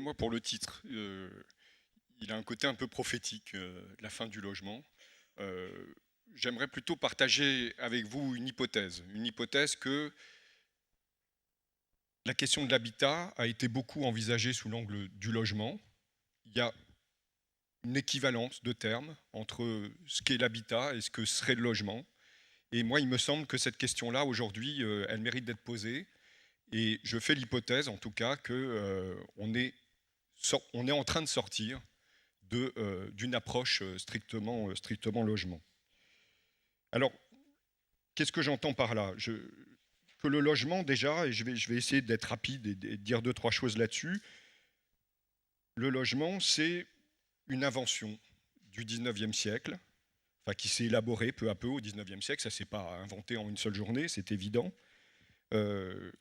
moi pour le titre. Il a un côté un peu prophétique, la fin du logement. Euh, J'aimerais plutôt partager avec vous une hypothèse que la question de l'habitat a été beaucoup envisagée sous l'angle du logement. Il y a une équivalence de termes entre ce qu'est l'habitat et ce que serait le logement. Et moi, il me semble que cette question-là, aujourd'hui, elle mérite d'être posée. Et je fais l'hypothèse, en tout cas, qu'on on est en train de sortir d'une approche strictement logement. Alors, qu'est-ce que j'entends par là? Que le logement, déjà, et je vais essayer d'être rapide et de dire deux, trois choses là-dessus, le logement, c'est une invention du 19e siècle, enfin, qui s'est élaborée peu à peu au 19e siècle. Ça ne s'est pas inventé en une seule journée, c'est évident. Euh,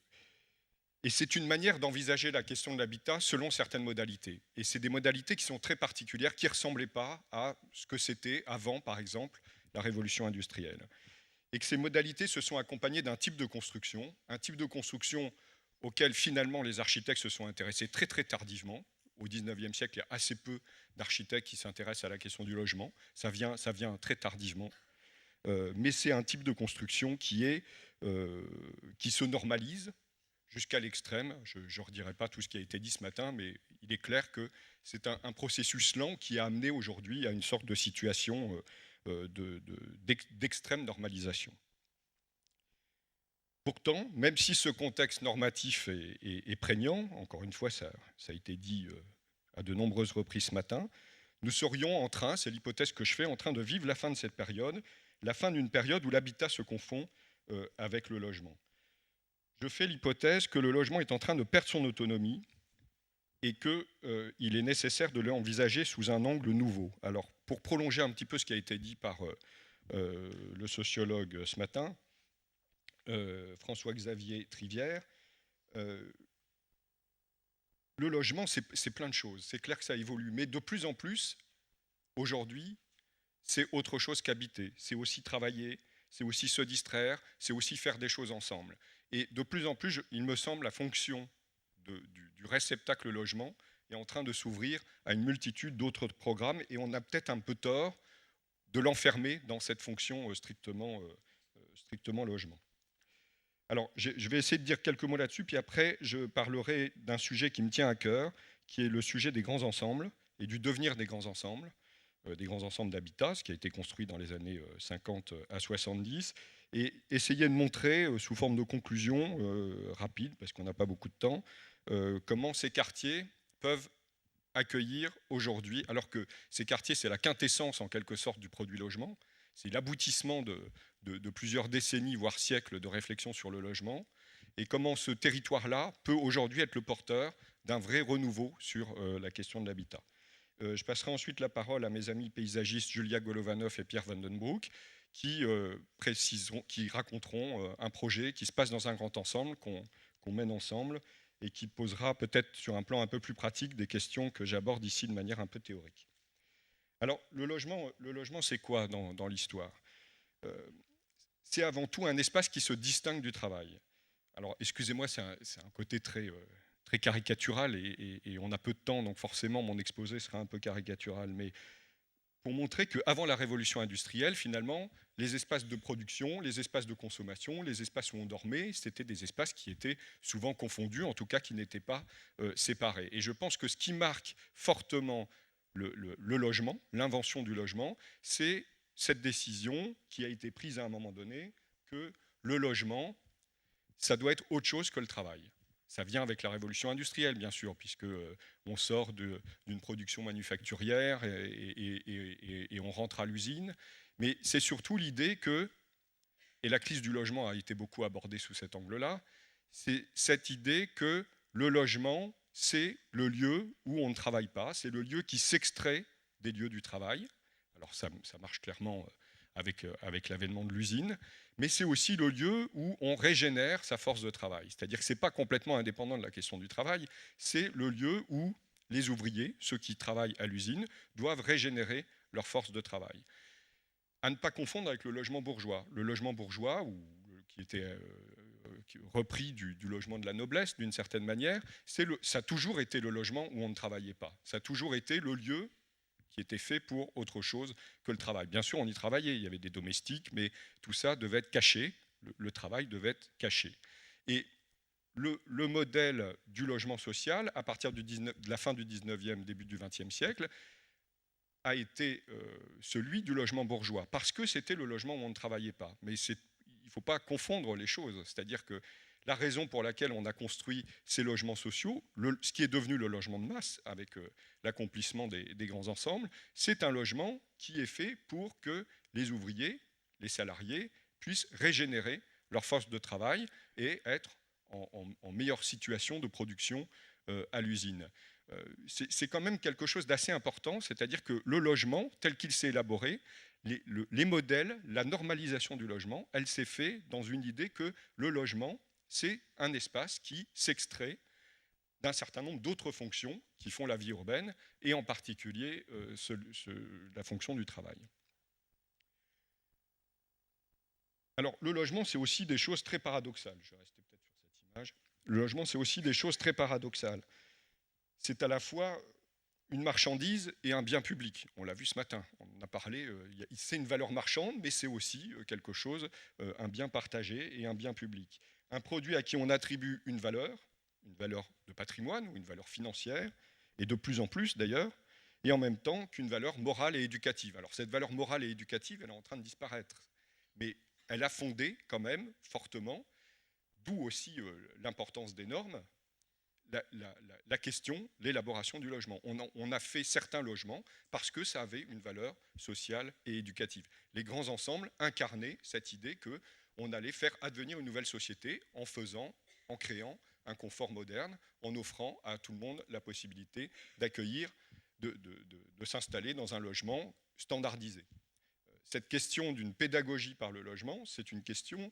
et c'est une manière d'envisager la question de l'habitat selon certaines modalités. Et c'est des modalités qui sont très particulières, qui ne ressemblaient pas à ce que c'était avant, par exemple, la révolution industrielle. Et que ces modalités se sont accompagnées d'un type de construction, un type de construction auquel finalement les architectes se sont intéressés très très tardivement. Au 19e siècle, il y a assez peu d'architectes qui s'intéressent à la question du logement. Ça vient très tardivement. Mais c'est un type de construction qui se normalise jusqu'à l'extrême. Je ne redirai pas tout ce qui a été dit ce matin, mais il est clair que c'est un processus lent qui a amené aujourd'hui à une sorte de situation d'extrême normalisation. Pourtant, même si ce contexte normatif est prégnant, encore une fois, ça a été dit à de nombreuses reprises ce matin, nous serions en train, c'est l'hypothèse que je fais, en train de vivre la fin de cette période, la fin d'une période où l'habitat se confond avec le logement. Je fais l'hypothèse que le logement est en train de perdre son autonomie et qu'il est nécessaire de l'envisager sous un angle nouveau. Alors, pour prolonger un petit peu ce qui a été dit par le sociologue ce matin, François-Xavier Trivière, le logement, c'est plein de choses. C'est clair que ça évolue, mais de plus en plus, aujourd'hui, c'est autre chose qu'habiter. C'est aussi travailler, c'est aussi se distraire, c'est aussi faire des choses ensemble. Et de plus en plus, il me semble, la fonction du réceptacle logement est en train de s'ouvrir à une multitude d'autres programmes, et on a peut-être un peu tort de l'enfermer dans cette fonction strictement logement. Alors, je vais essayer de dire quelques mots là-dessus, puis après, je parlerai d'un sujet qui me tient à cœur, qui est le sujet des grands ensembles et du devenir des grands ensembles d'habitat, ce qui a été construit dans les années 50 à 70, et essayer de montrer, sous forme de conclusion rapide, parce qu'on n'a pas beaucoup de temps, comment ces quartiers peuvent accueillir aujourd'hui, alors que ces quartiers, c'est la quintessence en quelque sorte du produit logement, c'est l'aboutissement de plusieurs décennies, voire siècles de réflexion sur le logement, et comment ce territoire-là peut aujourd'hui être le porteur d'un vrai renouveau sur la question de l'habitat. Je passerai ensuite la parole à mes amis paysagistes Julia Golovanov et Pierre Vandenbroek, qui raconteront un projet qui se passe dans un grand ensemble, qu'on mène ensemble, et qui posera peut-être sur un plan un peu plus pratique des questions que j'aborde ici de manière un peu théorique. Alors, le logement c'est quoi dans l'histoire? C'est avant tout un espace qui se distingue du travail. Alors, excusez-moi, c'est un côté très caricatural, et on a peu de temps, donc forcément mon exposé sera un peu caricatural, mais pour montrer qu'avant la révolution industrielle, finalement, les espaces de production, les espaces de consommation, les espaces où on dormait, c'était des espaces qui étaient souvent confondus, en tout cas qui n'étaient pas séparés. Et je pense que ce qui marque fortement le logement, l'invention du logement, c'est cette décision qui a été prise à un moment donné que le logement, ça doit être autre chose que le travail. Ça vient avec la révolution industrielle, bien sûr, puisque on sort d'une production manufacturière et on rentre à l'usine. Mais c'est surtout l'idée que, et la crise du logement a été beaucoup abordée sous cet angle-là, c'est cette idée que le logement, c'est le lieu où on ne travaille pas, c'est le lieu qui s'extrait des lieux du travail. Alors ça marche clairement avec l'avènement de l'usine, mais c'est aussi le lieu où on régénère sa force de travail. C'est-à-dire que ce n'est pas complètement indépendant de la question du travail, c'est le lieu où les ouvriers, ceux qui travaillent à l'usine, doivent régénérer leur force de travail. À ne pas confondre avec le logement bourgeois. Le logement bourgeois, qui était repris du logement de la noblesse, d'une certaine manière. Ça a toujours été le logement où on ne travaillait pas. Ça a toujours été le lieu qui était fait pour autre chose que le travail. Bien sûr, on y travaillait, il y avait des domestiques, mais tout ça devait être caché, le travail devait être caché. Et le modèle du logement social, à partir de la fin du 19e, début du 20e siècle, a été celui du logement bourgeois, parce que c'était le logement où on ne travaillait pas. Mais il ne faut pas confondre les choses, c'est-à-dire que la raison pour laquelle on a construit ces logements sociaux, ce qui est devenu le logement de masse avec l'accomplissement des grands ensembles, c'est un logement qui est fait pour que les ouvriers, les salariés, puissent régénérer leur force de travail et être en meilleure situation de production à l'usine. C'est quand même quelque chose d'assez important, c'est-à-dire que le logement, tel qu'il s'est élaboré, les modèles, la normalisation du logement, elle s'est faite dans une idée que le logement, c'est un espace qui s'extrait d'un certain nombre d'autres fonctions qui font la vie urbaine, et en particulier la fonction du travail. Alors, le logement, c'est aussi des choses très paradoxales. Je vais rester peut-être sur cette image. Le logement, c'est aussi des choses très paradoxales. C'est à la fois une marchandise et un bien public. On l'a vu ce matin, on en a parlé, c'est une valeur marchande, mais c'est aussi quelque chose, un bien partagé et un bien public. Un produit à qui on attribue une valeur de patrimoine ou une valeur financière, et de plus en plus d'ailleurs, et en même temps qu'une valeur morale et éducative. Alors cette valeur morale et éducative, elle est en train de disparaître, mais elle a fondé quand même fortement, d'où aussi l'importance des normes, la question, l'élaboration du logement. On a fait certains logements parce que ça avait une valeur sociale et éducative. Les grands ensembles incarnaient cette idée qu'on allait faire advenir une nouvelle société en créant un confort moderne, en offrant à tout le monde la possibilité d'accueillir, de s'installer dans un logement standardisé. Cette question d'une pédagogie par le logement, c'est une question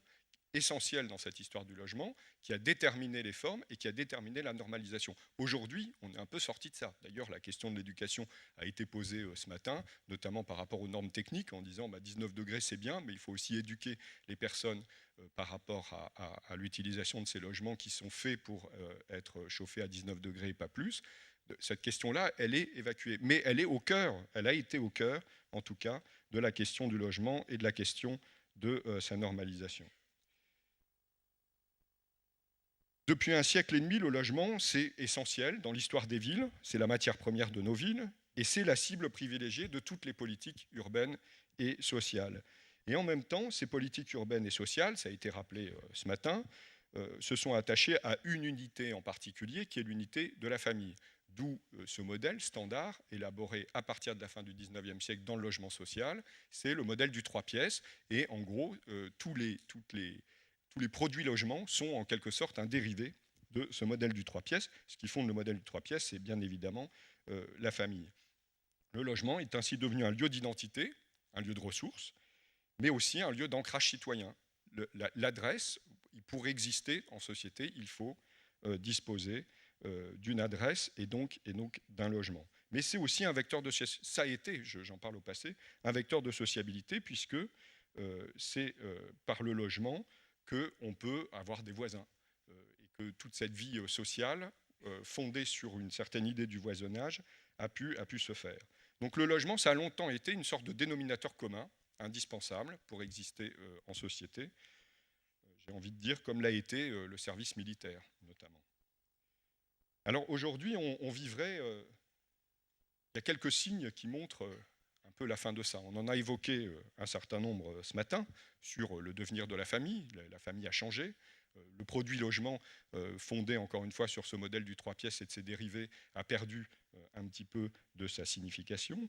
essentiel dans cette histoire du logement, qui a déterminé les formes et qui a déterminé la normalisation. Aujourd'hui, on est un peu sorti de ça. D'ailleurs, la question de l'éducation a été posée ce matin, notamment par rapport aux normes techniques, en disant 19 degrés c'est bien, mais il faut aussi éduquer les personnes par rapport à l'utilisation de ces logements qui sont faits pour être chauffés à 19 degrés et pas plus. Cette question-là, elle est évacuée. Mais elle est au cœur, elle a été au cœur, en tout cas, de la question du logement et de la question de sa normalisation. Depuis un siècle et demi, le logement, c'est essentiel dans l'histoire des villes, c'est la matière première de nos villes, et c'est la cible privilégiée de toutes les politiques urbaines et sociales. Et en même temps, ces politiques urbaines et sociales, ça a été rappelé ce matin, se sont attachées à une unité en particulier, qui est l'unité de la famille. D'où ce modèle standard, élaboré à partir de la fin du 19e siècle dans le logement social, c'est le modèle du 3 pièces, et en gros, tous les produits logements sont en quelque sorte un dérivé de ce modèle du 3 pièces. Ce qui fonde le modèle du 3 pièces, c'est bien évidemment la famille. Le logement est ainsi devenu un lieu d'identité, un lieu de ressources, mais aussi un lieu d'ancrage citoyen. L'adresse, pour exister en société, il faut disposer d'une adresse et donc d'un logement. Mais c'est aussi un vecteur de ça a été, j'en parle au passé, un vecteur de sociabilité, puisque c'est par le logement qu'on peut avoir des voisins, et que toute cette vie sociale, fondée sur une certaine idée du voisinage, a pu se faire. Donc le logement, ça a longtemps été une sorte de dénominateur commun, indispensable pour exister en société. J'ai envie de dire comme l'a été le service militaire, notamment. Alors aujourd'hui, on vivrait... il y a quelques signes qui montrent un peu la fin de ça. On en a évoqué un certain nombre ce matin sur le devenir de la famille. La famille a changé. Le produit logement, fondé encore une fois sur ce modèle du 3 pièces et de ses dérivés, a perdu un petit peu de sa signification.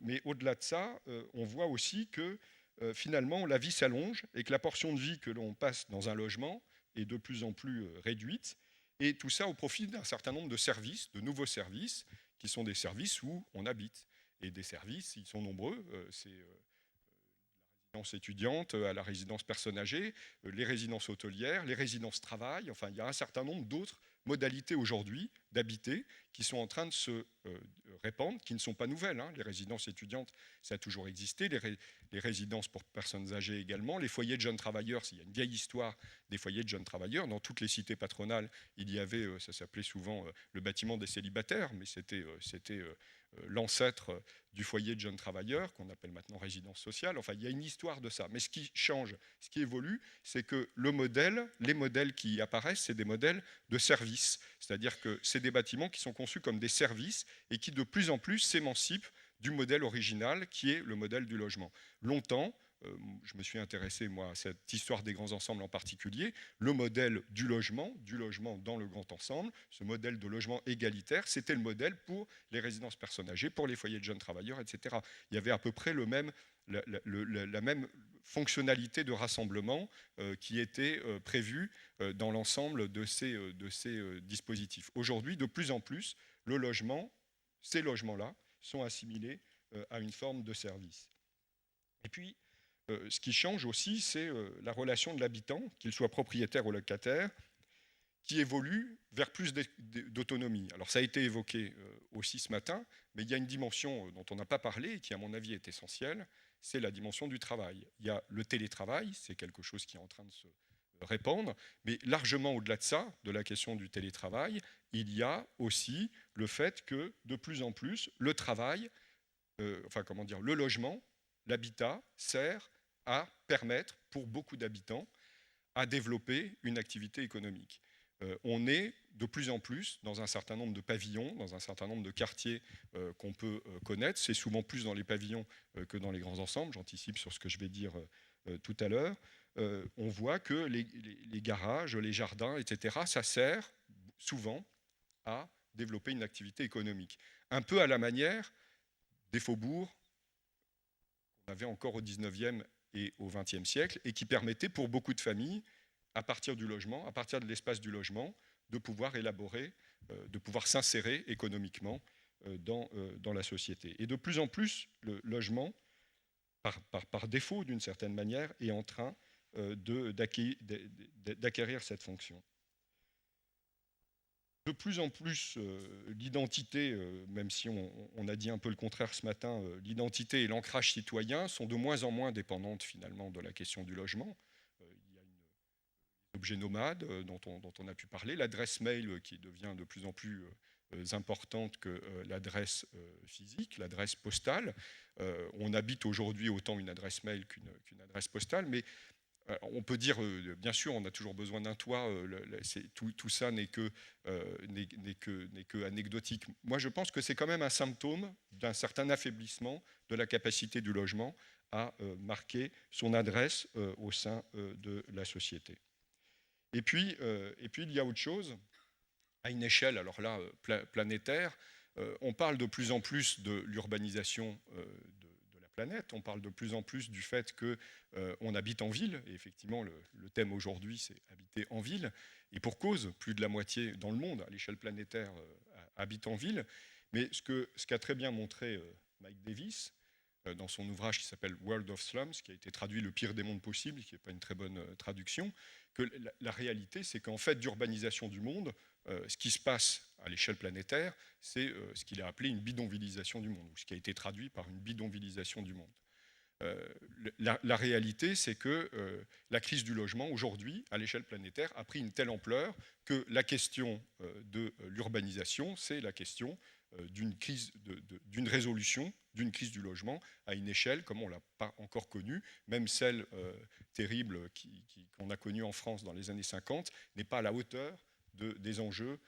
Mais au-delà de ça, on voit aussi que finalement la vie s'allonge et que la portion de vie que l'on passe dans un logement est de plus en plus réduite. Et tout ça au profit d'un certain nombre de services, de nouveaux services, qui sont des services où on habite. Et des services, ils sont nombreux, c'est la résidence étudiante à la résidence personne âgée, les résidences hôtelières, les résidences travail, enfin il y a un certain nombre d'autres modalités aujourd'hui d'habiter qui sont en train de se répandre, qui ne sont pas nouvelles. Hein. Les résidences étudiantes, ça a toujours existé, les résidences pour personnes âgées également, les foyers de jeunes travailleurs, il y a une vieille histoire des foyers de jeunes travailleurs. Dans toutes les cités patronales, il y avait, ça s'appelait souvent le bâtiment des célibataires, mais c'était l'ancêtre du foyer de jeunes travailleurs, qu'on appelle maintenant résidence sociale. Enfin, il y a une histoire de ça. Mais ce qui change, ce qui évolue, c'est que les modèles qui apparaissent, c'est des modèles de services. C'est-à-dire que c'est des bâtiments qui sont conçus comme des services et qui de plus en plus s'émancipent du modèle original qui est le modèle du logement. Longtemps, je me suis intéressé moi à cette histoire des grands ensembles en particulier, le modèle du logement dans le grand ensemble, ce modèle de logement égalitaire, c'était le modèle pour les résidences personnes âgées, pour les foyers de jeunes travailleurs, etc. Il y avait à peu près la même fonctionnalité de rassemblement qui était prévue dans l'ensemble de ces dispositifs. Aujourd'hui, de plus en plus, le logement, ces logements-là, sont assimilés à une forme de service. Et puis, ce qui change aussi, c'est la relation de l'habitant, qu'il soit propriétaire ou locataire, qui évolue vers plus d'autonomie. Alors ça a été évoqué aussi ce matin, mais il y a une dimension dont on n'a pas parlé et qui, à mon avis, est essentielle, c'est la dimension du travail. Il y a le télétravail, c'est quelque chose qui est en train de se répandre, mais largement au-delà de ça, de la question du télétravail, il y a aussi le fait que, de plus en plus, le travail, le logement, l'habitat sert à permettre, pour beaucoup d'habitants, à développer une activité économique. On est de plus en plus dans un certain nombre de pavillons, dans un certain nombre de quartiers qu'on peut connaître. C'est souvent plus dans les pavillons que dans les grands ensembles. J'anticipe sur ce que je vais dire tout à l'heure. On voit que les garages, les jardins, etc., ça sert souvent à développer une activité économique. Un peu à la manière des faubourgs qu'on avait encore au 19e et au 20e siècle, et qui permettait pour beaucoup de familles, à partir du logement, à partir de l'espace du logement, de pouvoir élaborer, de pouvoir s'insérer économiquement dans la société. Et de plus en plus, le logement, par défaut d'une certaine manière, est en train d'acquérir cette fonction. De plus en plus, l'identité, même si on a dit un peu le contraire ce matin, l'identité et l'ancrage citoyen sont de moins en moins dépendantes finalement de la question du logement. Il y a un objet nomade dont on a pu parler, l'adresse mail qui devient de plus en plus importante que l'adresse physique, l'adresse postale. On habite aujourd'hui autant une adresse mail qu'une adresse postale, mais on peut dire, bien sûr, on a toujours besoin d'un toit, tout ça n'est que anecdotique. Moi, je pense que c'est quand même un symptôme d'un certain affaiblissement de la capacité du logement à marquer son adresse au sein de la société. Et puis, il y a autre chose, à une échelle, alors là, planétaire, on parle de plus en plus de l'urbanisation de la planète, on parle de plus en plus du fait qu'on habite en ville, et effectivement, le thème aujourd'hui, c'est habiter en ville, et pour cause, plus de la moitié dans le monde, à l'échelle planétaire, habite en ville, mais ce qu'a très bien montré Mike Davis, dans son ouvrage qui s'appelle World of Slums, qui a été traduit Le pire des mondes possibles, qui n'est pas une très bonne traduction, que la réalité, c'est qu'en fait d'urbanisation du monde, ce qui se passe à l'échelle planétaire, c'est ce qu'il a appelé une bidonvillisation du monde, ou ce qui a été traduit par une bidonvillisation du monde. La réalité, c'est que la crise du logement, aujourd'hui, à l'échelle planétaire, a pris une telle ampleur que la question de l'urbanisation, c'est la question d'une résolution d'une crise du logement à une échelle comme on ne l'a pas encore connue. Même celle terrible qu'on a connue en France dans les années 50 n'est pas à la hauteur des enjeux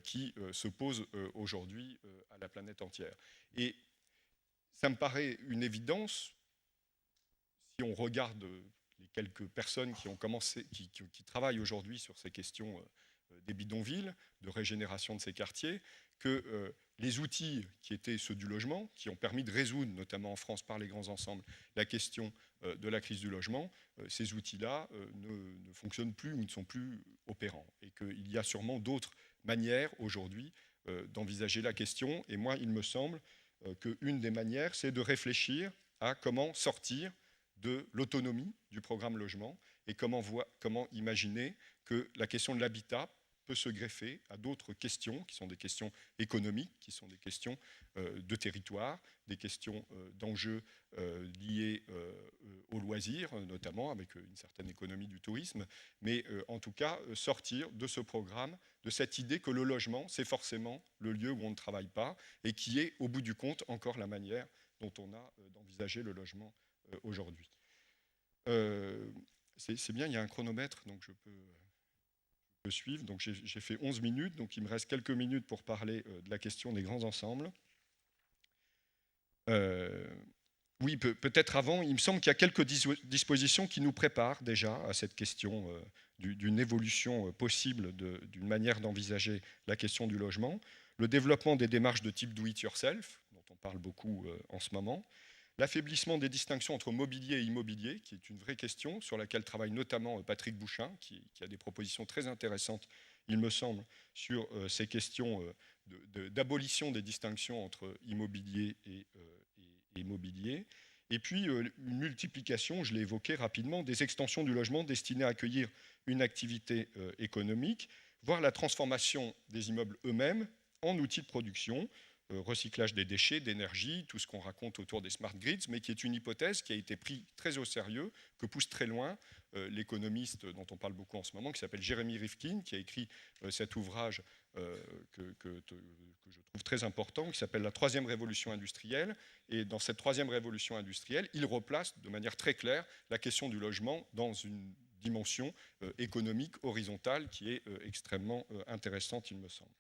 qui se posent aujourd'hui à la planète entière. Et ça me paraît une évidence, si on regarde les quelques personnes qui ont commencé, qui travaillent aujourd'hui sur ces questions des bidonvilles, de régénération de ces quartiers, que les outils qui étaient ceux du logement, qui ont permis de résoudre, notamment en France par les grands ensembles, la question de la crise du logement, ces outils-là ne fonctionnent plus ou ne sont plus opérants. Et qu'il y a sûrement d'autres manières aujourd'hui d'envisager la question. Et moi, il me semble qu'une des manières, c'est de réfléchir à comment sortir de l'autonomie du programme logement et comment imaginer que la question de l'habitat peut se greffer à d'autres questions, qui sont des questions économiques, qui sont des questions de territoire, des questions d'enjeux liés aux loisirs, notamment avec une certaine économie du tourisme, mais en tout cas sortir de ce programme, de cette idée que le logement, c'est forcément le lieu où on ne travaille pas, et qui est, au bout du compte, encore la manière dont on a d'envisager le logement aujourd'hui. C'est bien, il y a un chronomètre, donc je peux suivre. Donc j'ai fait 11 minutes, donc il me reste quelques minutes pour parler de la question des grands ensembles. Oui, peut-être avant, il me semble qu'il y a quelques dispositions qui nous préparent déjà à cette question d'une évolution possible d'une manière d'envisager la question du logement. Le développement des démarches de type do-it-yourself, dont on parle beaucoup en ce moment. L'affaiblissement des distinctions entre mobilier et immobilier, qui est une vraie question sur laquelle travaille notamment Patrick Bouchain, qui a des propositions très intéressantes, il me semble, sur ces questions d'abolition des distinctions entre immobilier et immobilier. Et puis une multiplication, je l'ai évoqué rapidement, des extensions du logement destinées à accueillir une activité économique, voire la transformation des immeubles eux-mêmes en outils de production, recyclage des déchets, d'énergie, tout ce qu'on raconte autour des smart grids, mais qui est une hypothèse qui a été prise très au sérieux, que pousse très loin l'économiste dont on parle beaucoup en ce moment, qui s'appelle Jeremy Rifkin, qui a écrit cet ouvrage que je trouve très important, qui s'appelle La troisième révolution industrielle. Et dans cette troisième révolution industrielle, il replace de manière très claire la question du logement dans une dimension économique horizontale qui est extrêmement intéressante, il me semble.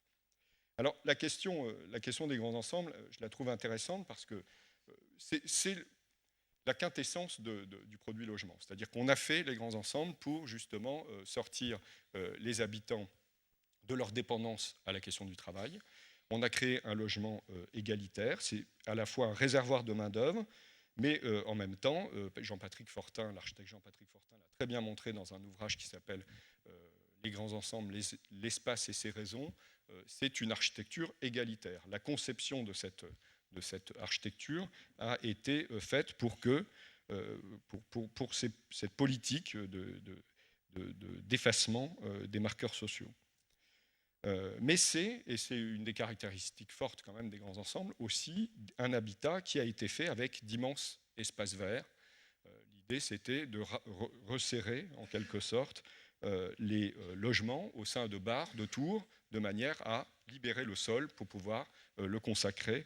Alors la question des grands ensembles, je la trouve intéressante parce que c'est la quintessence du produit logement. C'est-à-dire qu'on a fait les grands ensembles pour justement sortir les habitants de leur dépendance à la question du travail. On a créé un logement égalitaire, c'est à la fois un réservoir de main-d'œuvre, mais en même temps, Jean-Patrick Fortin, l'architecte Jean-Patrick Fortin l'a très bien montré dans un ouvrage qui s'appelle Les grands ensembles, l'espace et ses raisons. C'est une architecture égalitaire. La conception de cette architecture a été faite pour que, pour cette politique d'effacement des marqueurs sociaux. Mais et c'est une des caractéristiques fortes quand même des grands ensembles, aussi un habitat qui a été fait avec d'immenses espaces verts. L'idée, c'était de resserrer, en quelque sorte, les logements au sein de barres, de tours, de manière à libérer le sol pour pouvoir le consacrer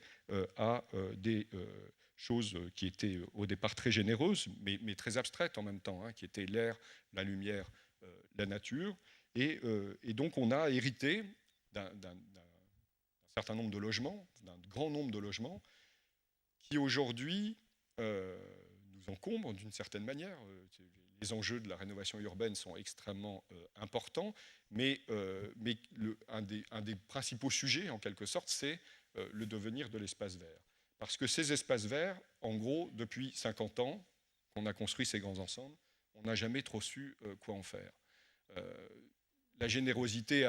à des choses qui étaient au départ très généreuses, mais très abstraites en même temps, hein, qui étaient l'air, la lumière, la nature. Et donc on a hérité d'un certain nombre de logements, d'un grand nombre de logements, qui aujourd'hui nous encombrent d'une certaine manière. Les enjeux de la rénovation urbaine sont extrêmement importants, mais un des principaux sujets, en quelque sorte, c'est le devenir de l'espace vert. Parce que ces espaces verts, en gros, depuis 50 ans qu'on a construit ces grands ensembles, on n'a jamais trop su quoi en faire. La générosité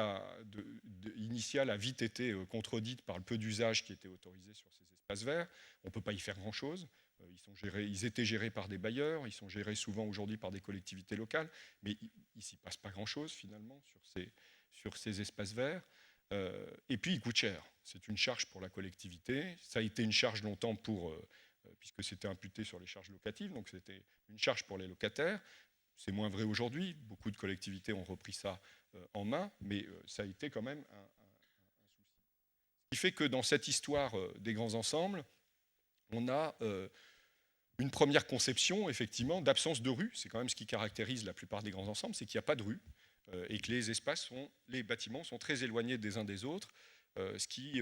initiale a vite été contredite par le peu d'usage qui était autorisé sur ces espaces verts. On ne peut pas y faire grand-chose. Ils étaient gérés par des bailleurs, ils sont gérés souvent aujourd'hui par des collectivités locales, mais il ne s'y passe pas grand-chose finalement sur ces espaces verts. Et puis ils coûtent cher. C'est une charge pour la collectivité. Ça a été une charge longtemps puisque c'était imputé sur les charges locatives, donc c'était une charge pour les locataires. C'est moins vrai aujourd'hui. Beaucoup de collectivités ont repris ça en main, mais ça a été quand même un souci. Ce qui fait que dans cette histoire des grands ensembles, on a une première conception, effectivement, d'absence de rue. C'est quand même ce qui caractérise la plupart des grands ensembles, c'est qu'il n'y a pas de rue et que les bâtiments sont très éloignés des uns des autres, ce qui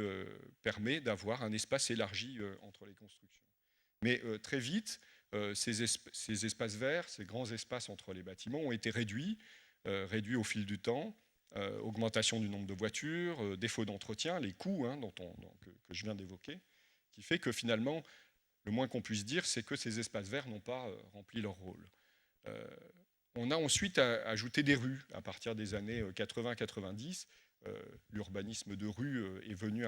permet d'avoir un espace élargi entre les constructions. Mais très vite, ces espaces verts, ces grands espaces entre les bâtiments ont été réduits au fil du temps. Augmentation du nombre de voitures, défaut d'entretien, les coûts que je viens d'évoquer, qui fait que finalement, le moins qu'on puisse dire, c'est que ces espaces verts n'ont pas rempli leur rôle. On a ensuite ajouté des rues à partir des années 80-90. L'urbanisme de rue est venu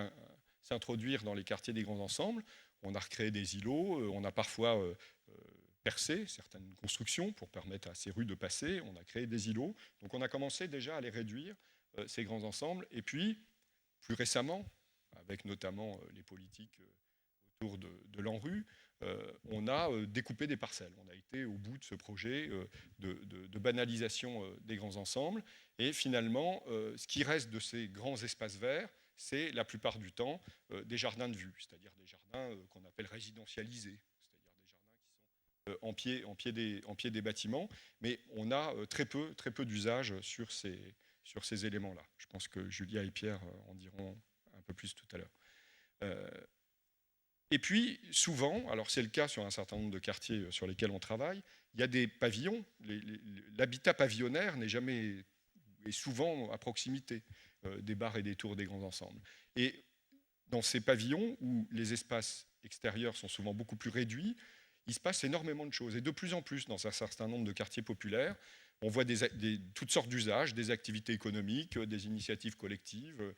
s'introduire dans les quartiers des grands ensembles. On a recréé des îlots, on a parfois percé certaines constructions pour permettre à ces rues de passer. On a créé des îlots. Donc on a commencé déjà à les réduire ces grands ensembles. Et puis, plus récemment, avec notamment les politiques autour de l'ANRU, on a découpé des parcelles. On a été au bout de ce projet de banalisation des grands ensembles. Et finalement, ce qui reste de ces grands espaces verts, c'est la plupart du temps des jardins de vue, c'est-à-dire des jardins qu'on appelle résidentialisés, c'est-à-dire des jardins qui sont en pied des bâtiments, mais on a très peu d'usage sur ces éléments-là. Je pense que Julia et Pierre en diront un peu plus tout à l'heure. Et puis, souvent, alors c'est le cas sur un certain nombre de quartiers sur lesquels on travaille, il y a des pavillons. L'habitat pavillonnaire est souvent à proximité des bars et des tours des grands ensembles. Et dans ces pavillons, où les espaces extérieurs sont souvent beaucoup plus réduits, il se passe énormément de choses. Et de plus en plus, dans un certain nombre de quartiers populaires, on voit toutes sortes d'usages, des activités économiques, des initiatives collectives,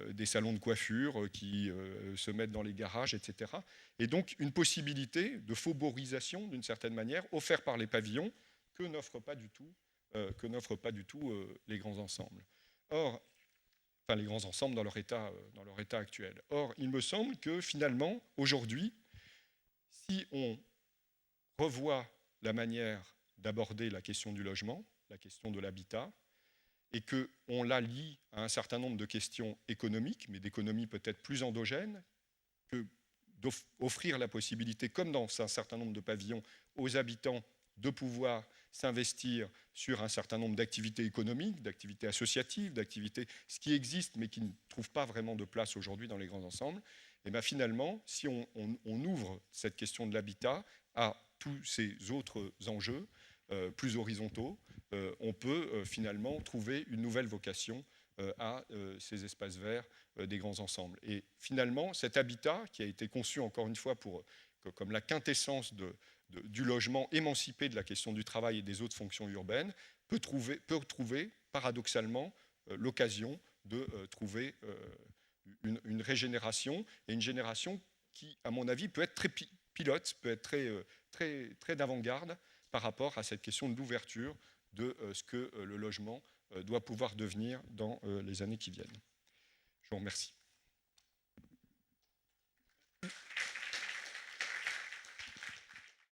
des salons de coiffure qui se mettent dans les garages, etc. Et donc une possibilité de fauborisation, d'une certaine manière, offerte par les pavillons, que n'offrent pas du tout les grands ensembles. Or, les grands ensembles dans leur état actuel. Or, il me semble que finalement, aujourd'hui, si on revoit la manière d'aborder la question du logement, la question de l'habitat, et qu'on la lie à un certain nombre de questions économiques, mais d'économies peut-être plus endogènes, que d'offrir la possibilité, comme dans un certain nombre de pavillons, aux habitants de pouvoir s'investir sur un certain nombre d'activités économiques, d'activités associatives, d'activités, ce qui existe mais qui ne trouve pas vraiment de place aujourd'hui dans les grands ensembles, et bien finalement, si on ouvre cette question de l'habitat à tous ces autres enjeux plus horizontaux, on peut finalement trouver une nouvelle vocation à ces espaces verts des grands ensembles. Et finalement, cet habitat, qui a été conçu encore une fois comme la quintessence du logement émancipé de la question du travail et des autres fonctions urbaines, peut trouver paradoxalement l'occasion de trouver une régénération, et une génération qui, à mon avis, peut être très pilote, peut être très d'avant-garde par rapport à cette question de l'ouverture de ce que le logement doit pouvoir devenir dans les années qui viennent. Je vous remercie.